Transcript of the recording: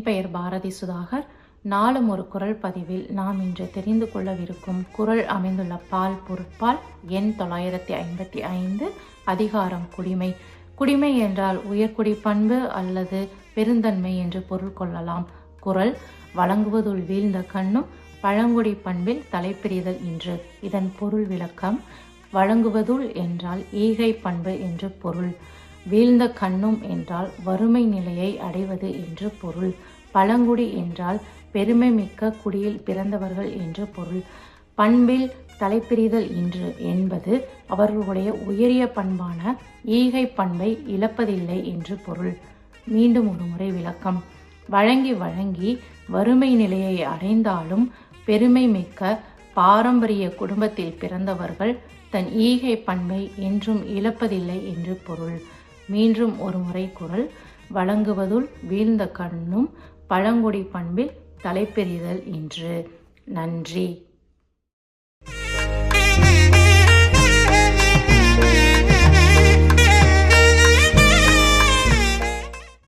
பெயர் பாரதி சுதாகர். நாளும் ஒரு குறள் பதிவில் நாம் இன்று தெரிந்து கொள்ளவிருக்கும் குறள் அமைந்துள்ள பால் பொருட்பால் எண் 955. அதிகாரம் குடிமை. குடிமை என்றால் உயர்குடி பண்பு அல்லது பெருந்தன்மை என்று பொருள் கொள்ளலாம். குறள் வழங்குவதுள் வீழ்ந்த கண்ணும் பழங்குடி பண்பில் தலைப்பிரிதல் இன்று. இதன் பொருள் விளக்கம். வழங்குவதுள் என்றால் ஈகை பண்பு என்று பொருள். வீழ்ந்த கண்ணும் என்றால் வறுமை நிலையை அடைவது என்று பொருள். பழங்குடி என்றால் பெருமை மிக்க குடியில் பிறந்தவர்கள் என்று பொருள். பண்பில் தலைப்பிரிதல் இன்று என்பது அவர்களுடைய உயரிய பண்பான ஈகை பண்பை இழப்பதில்லை என்று பொருள். மீண்டும் ஒரு முறை விளக்கம். வழங்கி வழங்கி வறுமை நிலையை அடைந்தாலும் பெருமை மிக்க பாரம்பரிய குடும்பத்தில் பிறந்தவர்கள் தன் ஈகை பண்பை என்றும் இழப்பதில்லை என்று பொருள். மீண்டும் ஒரு முறை குறள். வழங்குவதுள் வீழ்ந்த கண்ணும் பழங்குடி பண்பில் தலைப்பெறிதல் இன்று. நன்றி.